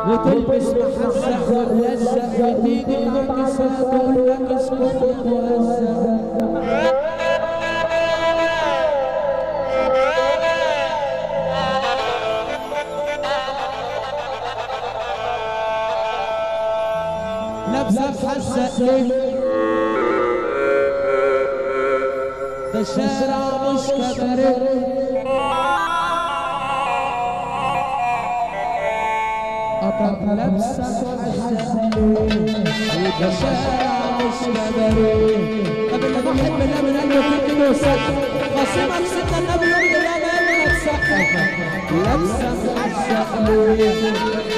وتلبس محزق وتلزق وتيجي عكسها تقول لك اسكت يا مهزق. لابسه محزق ليه؟ ده الشارع مش كباريه. لابسه محزق ليه؟ ده الشارع مش كباريه. طب اللي بحب النبي قال له كده وسقف خصيمك سيدنا النبي يقول له يا نبي تسقف. لابسه محزق ليه؟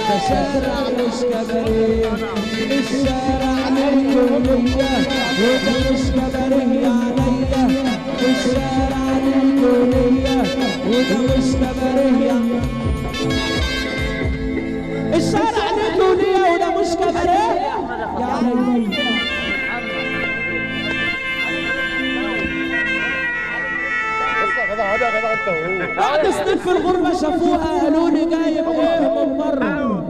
ده شارع مش كباريه. الشارع للكلية وده مش كباريه عليا. الشارع للكلية وده مش كباريه. الشارع للكلية وده مش كباريه يا عليا. بعد سنين في الغربة شافوها قالوا لي جايب ايه من بره.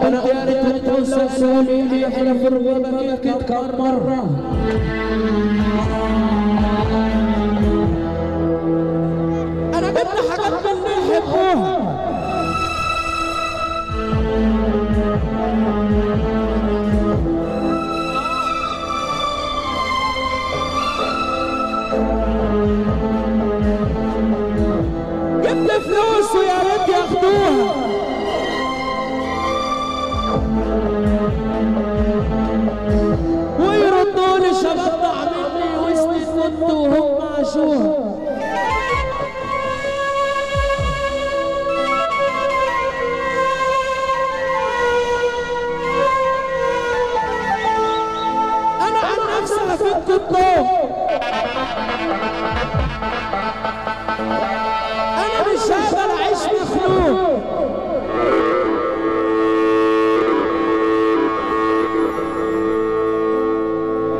انا يا ريت توصلوا لي احنا في الغربة كيف كم مرة. انا جبت حاجات مني يحبوها. جبت فلوس ويا ريت ياخدوها. ويردوا لي شباب ضاع مني ويستفدوا وهم عاشوها. انا عن نفسي هفك الطوب. انا مش هقدر اعيش مخلوق.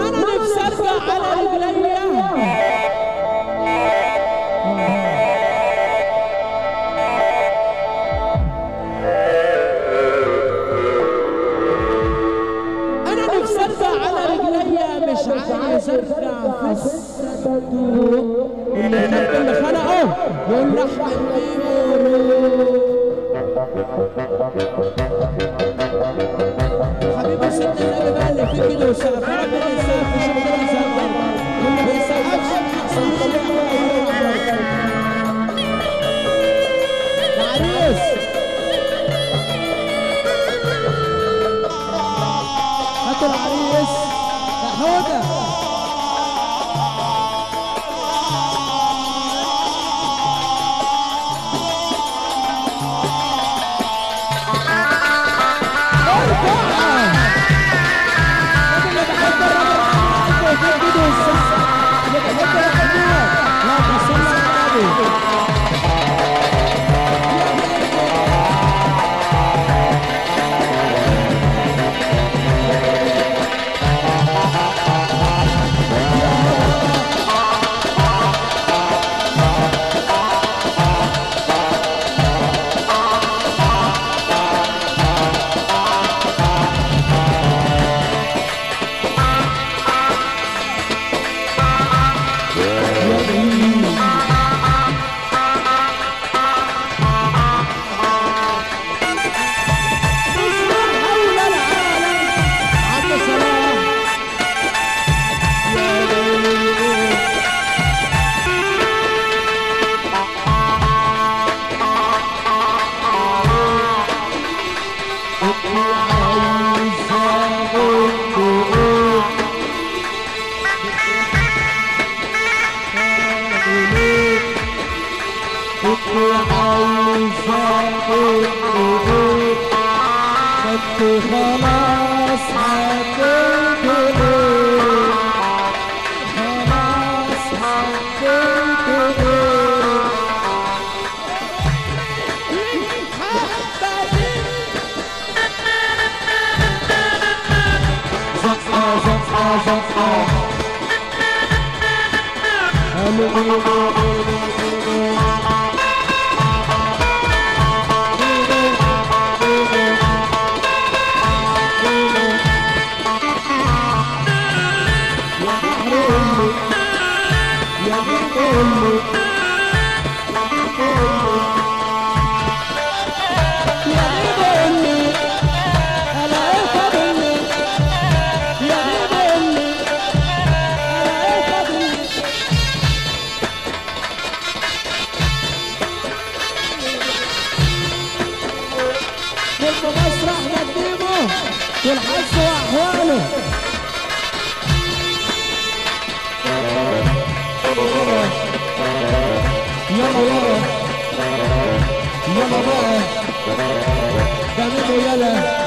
انا نفسي ارجع على رجليا. انا نفسي ارجع على رجليا مش عايز ارجع في الصندوق. اللي خلقه يقول لحم حبيبي سيدنا النبي بقى اللي فيه كده وسقف. ربنا يسقف في شغلنا زي ما يسقفش العريس. هاتوا العريس يا حوده. مسرح نديمه والحظ واحواله. يلا بقى جميل يلا.